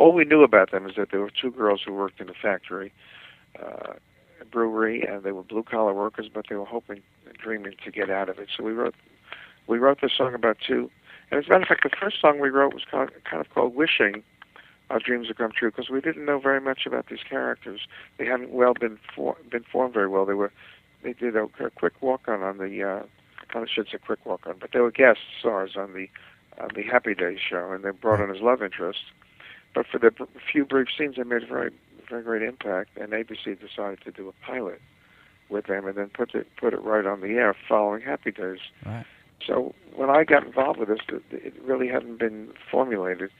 all we knew about them is that there were two girls who worked in a factory, a brewery, and they were blue-collar workers, but they were hoping and dreaming to get out of it. So we wrote this song about two. And as a matter of fact, the first song we wrote was kind of called Wishing Our Dreams Would Come True, because we didn't know very much about these characters. They hadn't been formed very well. They did a quick walk-on on the, I kind of should say quick walk-on, but they were guest stars on the Happy Days show, and they brought on as love interests. But for the few brief scenes, they made a very, very great impact, and ABC decided to do a pilot with them and then put it right on the air following Happy Days. Right. So when I got involved with this, it really hadn't been formulated.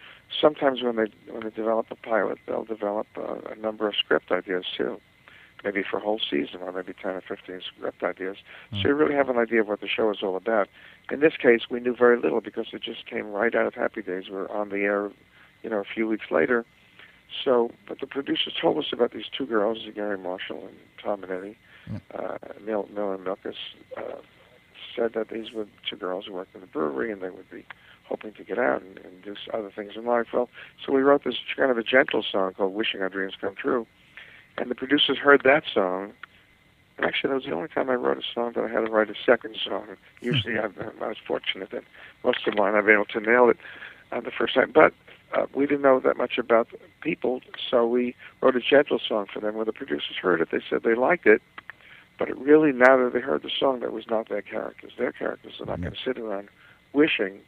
Sometimes when they develop a pilot, they'll develop a number of script ideas too, maybe for a whole season or maybe 10 or 15 script ideas. So you really have an idea of what the show is all about. In this case, we knew very little because it just came right out of Happy Days. We're on the air, a few weeks later. So, but the producers told us about these two girls, Gary Marshall and Tom and Eddie, Mill and Milkus, said that these were two girls who worked in the brewery and they would be hoping to get out and do other things in life. Well, so we wrote this kind of a gentle song called Wishing Our Dreams Come True. And the producers heard that song. And actually, that was the only time I wrote a song that I had to write a second song. Usually, I was fortunate that most of mine I've been able to nail it the first time. But we didn't know that much about people, so we wrote a gentle song for them. When the producers heard it, they said they liked it. But it really, now that they heard the song, that was not their characters. Their characters are not going to sit around wishing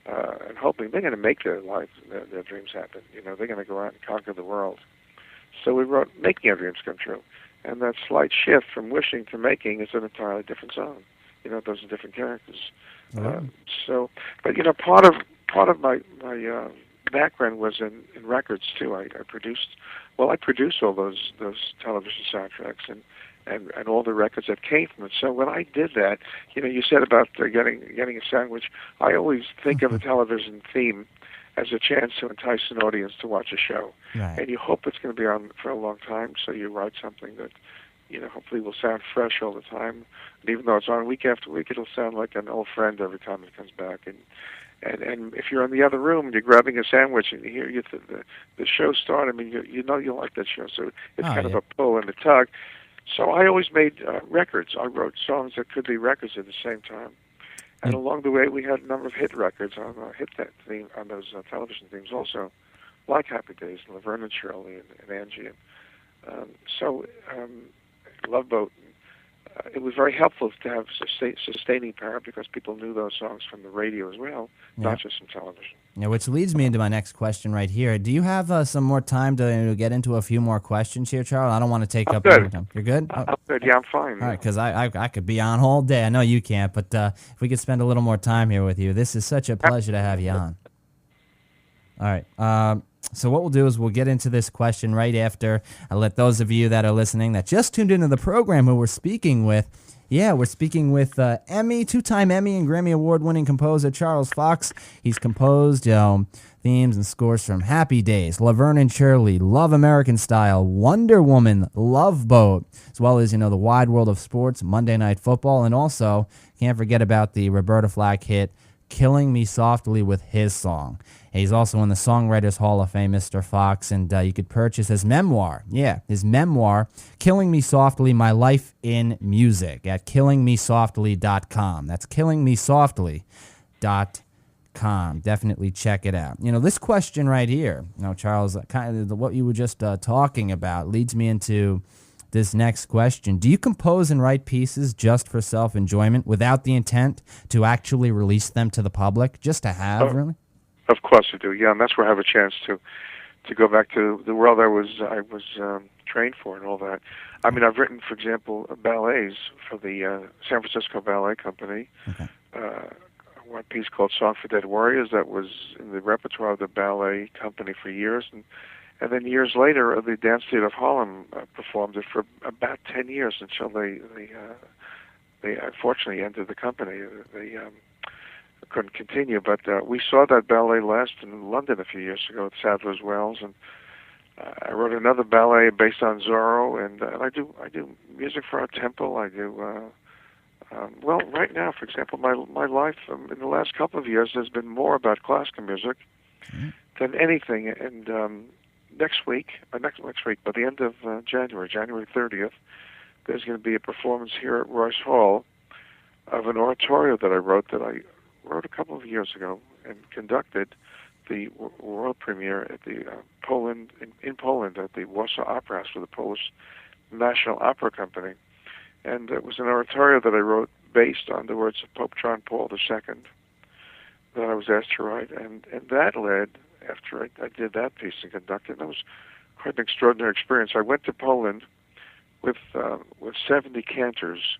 and hoping. They're going to make their life, their dreams happen. They're going to go out and conquer the world. So we wrote Making Our Dreams Come True. And that slight shift from wishing to making is an entirely different song. Those are different characters. But part of my background was in records too. I produced all those television soundtracks and all the records that came from it. So when I did that, you said about getting a sandwich. I always think of a television theme as a chance to entice an audience to watch a show. Right. And you hope it's going to be on for a long time, so you write something that, hopefully will sound fresh all the time. And even though it's on week after week, it'll sound like an old friend every time it comes back. And if you're in the other room and you're grabbing a sandwich and you hear the show start, I mean, you know you'll like that show. So it's kind of a pull and a tug. So I always made records. I wrote songs that could be records at the same time. And along the way, we had a number of hit records on theme, on those television themes also, like Happy Days, and Laverne and Shirley, and Angie. Love Boat. It was very helpful to have sustaining power because people knew those songs from the radio as well, not just from television. Yeah, which leads me into my next question right here. Do you have some more time to get into a few more questions here, Charles? I don't want to take up more time. You're good? I'm good. Yeah, I'm fine. All right, because I could be on all day. I know you can't, but if we could spend a little more time here with you, this is such a pleasure to have you on. All right. So what we'll do is we'll get into this question right after I let those of you that are listening that just tuned into the program who we're speaking with. Yeah, we're speaking with two-time Emmy and Grammy Award-winning composer Charles Fox. He's composed themes and scores from Happy Days, Laverne and Shirley, Love American Style, Wonder Woman, Love Boat, as well as, the wide world of sports, Monday Night Football, and also can't forget about the Roberta Flack hit, Killing Me Softly with his song. He's also in the Songwriters Hall of Fame, Mr. Fox, and you could purchase his memoir. Yeah, his memoir, Killing Me Softly, My Life in Music, at killingmesoftly.com. That's killingmesoftly.com. Definitely check it out. This question right here, Charles, kind of what you were just talking about leads me into this next question. Do you compose and write pieces just for self-enjoyment without the intent to actually release them to the public, just to have, really? Of course I do, yeah, and that's where I have a chance to go back to the world I was trained for and all that. I mean, I've written, for example, ballets for the San Francisco Ballet Company. Okay. One piece called Song for Dead Warriors that was in the repertoire of the ballet company for years, and then years later, the Dance Theater of Harlem performed it for about 10 years until they unfortunately ended the company. They couldn't continue, but we saw that ballet last in London a few years ago at Sadler's Wells, and I wrote another ballet based on Zorro, and I do music for our temple. I do right now, for example, my life in the last couple of years has been more about classical music than anything. And next week, by the end of January 30th, there's going to be a performance here at Royce Hall of an oratorio that I wrote a couple of years ago and conducted the world premiere at the in Poland at the Warsaw Opera House with the Polish National Opera Company. And it was an oratorio that I wrote based on the words of Pope John Paul II that I was asked to write. And that led, after I did that piece and conducted, that was quite an extraordinary experience. I went to Poland with 70 cantors.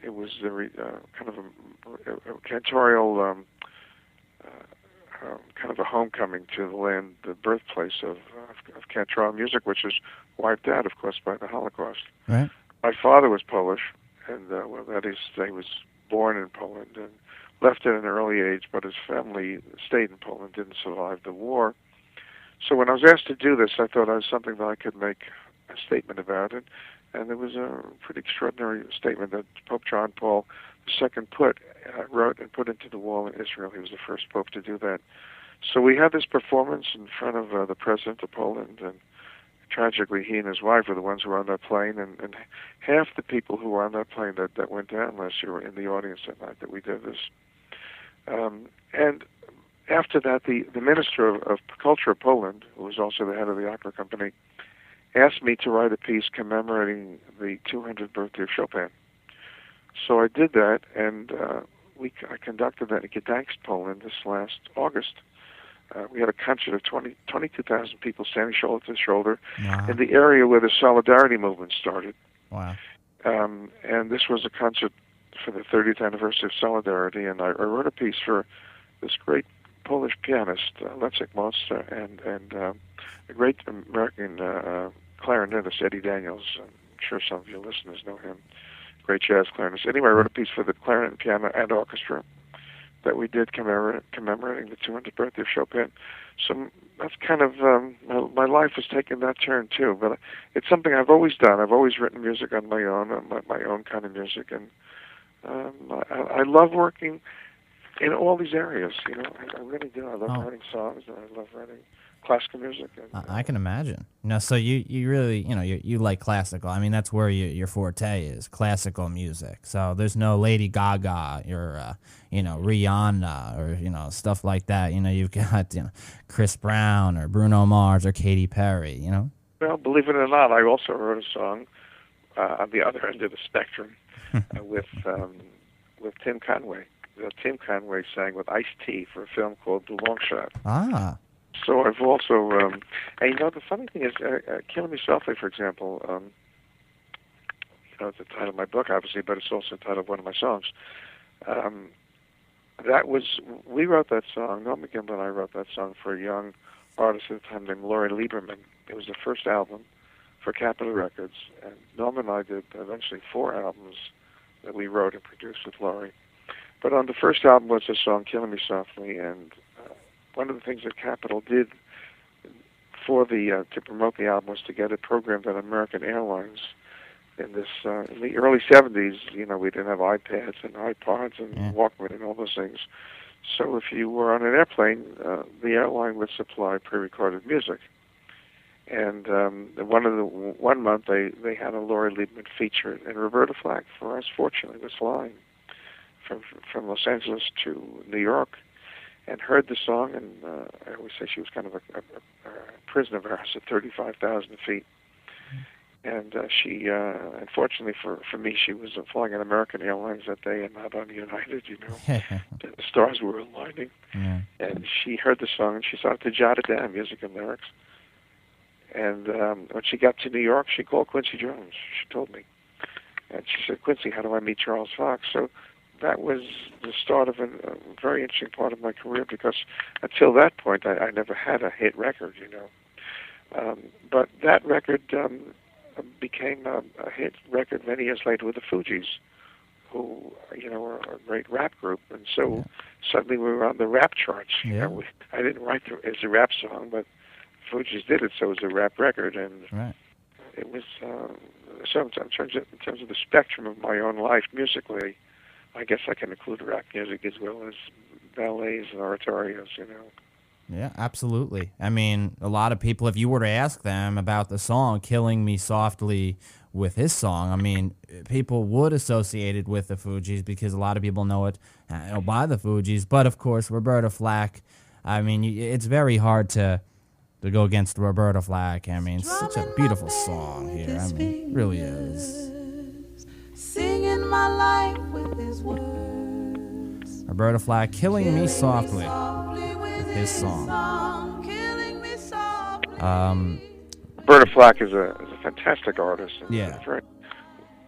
It was kind of a cantorial kind of a homecoming to the land, the birthplace of cantorial music, which was wiped out, of course, by the Holocaust. Right. My father was Polish, and that is, he was born in Poland and left at an early age, but his family stayed in Poland, didn't survive the war. So when I was asked to do this, I thought it was something that I could make a statement about it, and it was a pretty extraordinary statement that Pope John Paul II wrote and put into the wall in Israel. He was the first pope to do that. So we had this performance in front of the president of Poland, and tragically he and his wife were the ones who were on that plane, and half the people who were on that plane that went down last year were in the audience that night that we did this. And after that, the Minister of Culture of Poland, who was also the head of the opera company, asked me to write a piece commemorating the 200th birthday of Chopin. So I did that, and I conducted that in Gdańsk, Poland, this last August. We had a concert of 22,000 people standing shoulder to shoulder in the area where the Solidarity movement started. Wow. And this was a concert for the 30th anniversary of Solidarity, and I wrote a piece for this great Polish pianist, Leszek Monster, and a great American clarinetist, Eddie Daniels. I'm sure some of your listeners know him. Great jazz clarinetist. Anyway, I wrote a piece for the clarinet, piano, and orchestra that we did commemorating the 200th birthday of Chopin. So that's kind of, my life has taken that turn too, but it's something I've always done. I've always written music on my own kind of music, and I love working in all these areas. You know, I really do. I love writing songs, and I love writing classical music. And, I can imagine. So you really, you like classical. I mean, that's where your forte is, classical music. So there's no Lady Gaga or, Rihanna or, stuff like that. You've got, Chris Brown or Bruno Mars or Katy Perry, Well, believe it or not, I also wrote a song on the other end of the spectrum with Tim Conway. Tim Conway sang with Ice-T for a film called The Long Shot. Ah. So I've also, and the funny thing is, Killing Me Softly, for example, it's the title of my book, obviously, but it's also the title of one of my songs. We wrote that song, Norm McGill and I wrote that song for a young artist at the time named Laurie Lieberman. It was the first album for Capitol Records, and Norm and I did eventually 4 albums that we wrote and produced with Laurie. But on the first album was the song Killing Me Softly, and one of the things that Capitol did for to promote the album was to get it programmed on American Airlines. In the early 70s, we didn't have iPads and iPods and Walkman and all those things. So if you were on an airplane, the airline would supply pre-recorded music. And one month they had a Laurie Lieberman feature, and Roberta Flack, for us, fortunately, was flying from Los Angeles to New York, and heard the song, and I always say she was kind of a prisoner of ours at 35,000 feet. And she, unfortunately for me, she was flying on American Airlines that day and not on United, The stars were aligning. Yeah. And she heard the song, and she started to jot it down, music and lyrics. And when she got to New York, she called Quincy Jones, she told me. And she said, Quincy, how do I meet Charles Fox? So that was the start of a very interesting part of my career, because until that point, I never had a hit record, But that record became a hit record many years later with the Fugees, who, were a great rap group. And so suddenly we were on the rap charts. Yeah. I didn't write it as a rap song, but Fugees did it, so it was a rap record. And it was, so in terms of the spectrum of my own life musically, I guess I can include rap music as well as ballets and oratorios, Yeah, absolutely. I mean, a lot of people, if you were to ask them about the song Killing Me Softly with his song, I mean, people would associate it with the Fugees because a lot of people know it by the Fugees. But of course, Roberta Flack, I mean, it's very hard to go against Roberta Flack. I mean, it's such a beautiful song here. I mean, it really is. Singing my life with his words. Roberta Flack, Killing Me Softly. His song. Roberta Flack is a fantastic artist. And Yeah. a very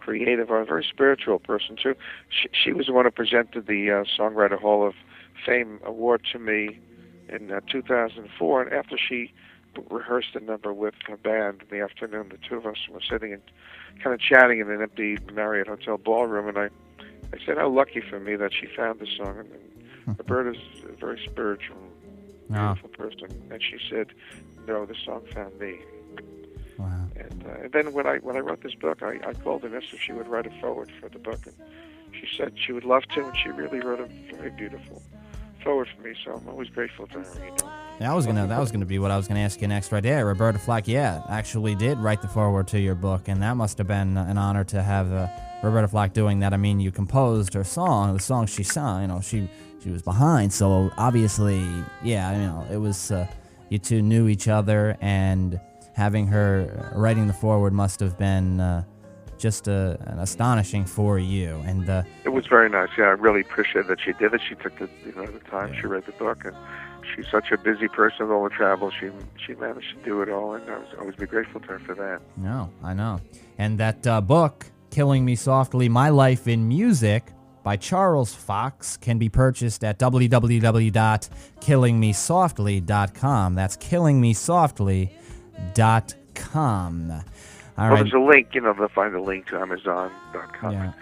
creative, a very spiritual person too. She was the one who presented the Songwriter Hall of Fame award to me in 2004. And after she rehearsed a number with her band in the afternoon, the two of us were sitting and kind of chatting in an empty Marriott Hotel ballroom. And I said, how lucky for me that she found this song. And Roberta's a very spiritual, beautiful person, and she said, "No, this song found me." Wow. And then when I wrote this book, I called and asked if she would write a foreword for the book, and she said she would love to, and she really wrote a very beautiful foreword for me. So I'm always grateful to her. You know. That was gonna be what I was gonna ask you next, right there. Roberta Flack, actually did write the foreword to your book, and that must have been an honor to have Roberta Flack doing that. I mean, you composed her song, the song she sang. You know, she was behind, so obviously, it was you two knew each other, and having her writing the foreword must have been just an astonishing for you. And it was very nice. Yeah, I really appreciate that she did it. She took the time. She read the book, and she's such a busy person with all the travel. She managed to do it all, and I was always be grateful to her for that. No, I know. And that book, Killing Me Softly, My Life in Music, by Charles Fox, can be purchased at www.killingmesoftly.com. That's killingmesoftly.com. All right. There's a link, they'll find a link to Amazon.com. Yeah.